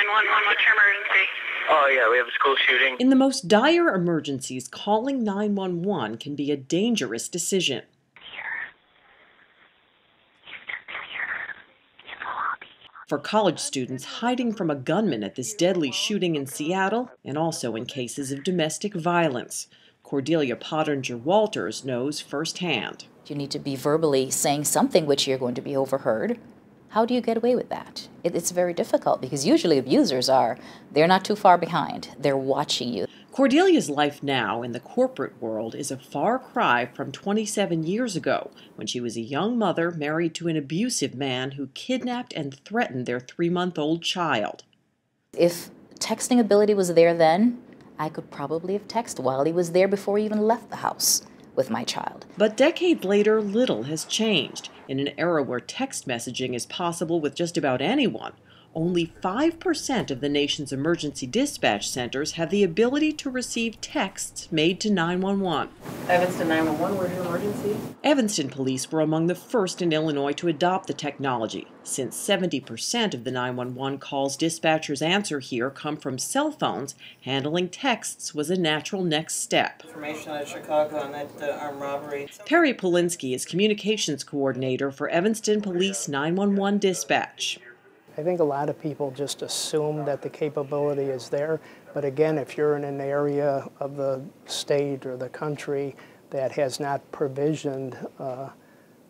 911, what's your emergency? Oh, yeah, we have a school shooting. In the most dire emergencies, calling 911 can be a dangerous decision. For college students hiding from a gunman at this deadly shooting in Seattle, and also in cases of domestic violence. Cordelia Pottinger-Walters knows firsthand. You need to be verbally saying something which you're going to be overheard. How do you get away with that? It's very difficult because usually abusers they're not too far behind. They're watching you. Cordelia's life now in the corporate world is a far cry from 27 years ago, when she was a young mother married to an abusive man who kidnapped and threatened their 3-month-old child. If texting ability was there then, I could probably have texted while he was there before he even left the house with my child. But decades later, little has changed. In an era where text messaging is possible with just about anyone, only 5% of the nation's emergency dispatch centers have the ability to receive texts made to 911. Evanston 911, where's your emergency? Evanston police were among the first in Illinois to adopt the technology. Since 70% of the 911 calls dispatchers answer here come from cell phones, handling texts was a natural next step. Information out of Chicago on that armed robbery. Perry Polinsky is communications coordinator for Evanston Police 911 Dispatch. I think a lot of people just assume that the capability is there, but again, if you're in an area of the state or the country that has not provisioned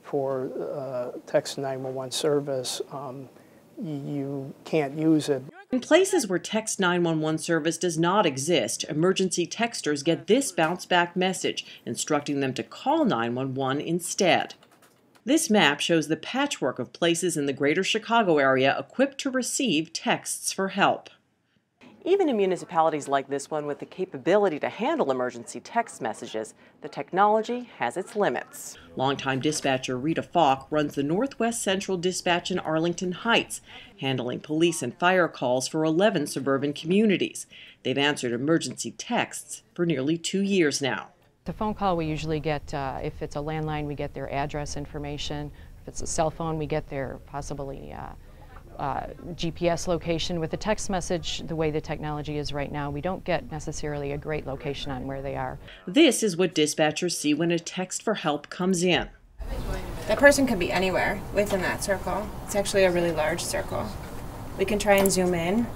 for text 911 service, you can't use it. In places where text 911 service does not exist, emergency texters get this bounce-back message instructing them to call 911 instead. This map shows the patchwork of places in the greater Chicago area equipped to receive texts for help. Even in municipalities like this one with the capability to handle emergency text messages, the technology has its limits. Longtime dispatcher Rita Falk runs the Northwest Central Dispatch in Arlington Heights, handling police and fire calls for 11 suburban communities. They've answered emergency texts for nearly 2 years now. The phone call we usually get, if it's a landline, we get their address information. If it's a cell phone, we get their possibly GPS location. With a text message, the way the technology is right now, we don't get necessarily a great location on where they are. This is what dispatchers see when a text for help comes in. That person could be anywhere within that circle. It's actually a really large circle. We can try and zoom in,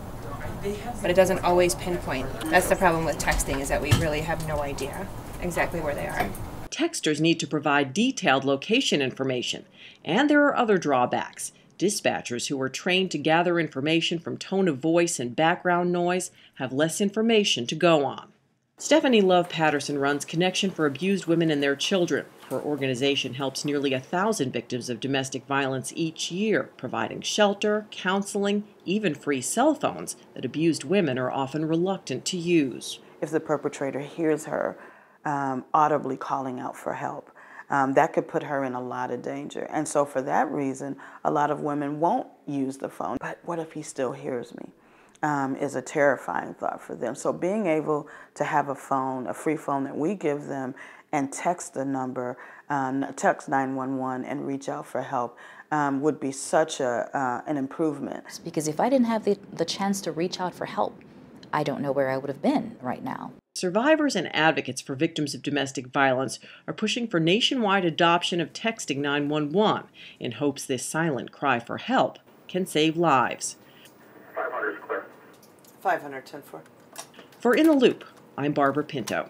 but it doesn't always pinpoint. That's the problem with texting, is that we really have no idea exactly where they are. Texters need to provide detailed location information, and there are other drawbacks. Dispatchers who are trained to gather information from tone of voice and background noise have less information to go on. Stephanie Love Patterson runs Connection for Abused Women and Their Children. Her organization helps nearly 1,000 victims of domestic violence each year, providing shelter, counseling, even free cell phones that abused women are often reluctant to use. If the perpetrator hears her audibly calling out for help, that could put her in a lot of danger. And so for that reason, a lot of women won't use the phone. But what if he still hears me? Is a terrifying thought for them. So being able to have a phone, a free phone that we give them, and text the number, text 911 and reach out for help would be such an improvement. Because if I didn't have the chance to reach out for help, I don't know where I would have been right now. Survivors and advocates for victims of domestic violence are pushing for nationwide adoption of texting 911 in hopes this silent cry for help can save lives. 500 is clear. 500, 10-4. For In the Loop, I'm Barbara Pinto.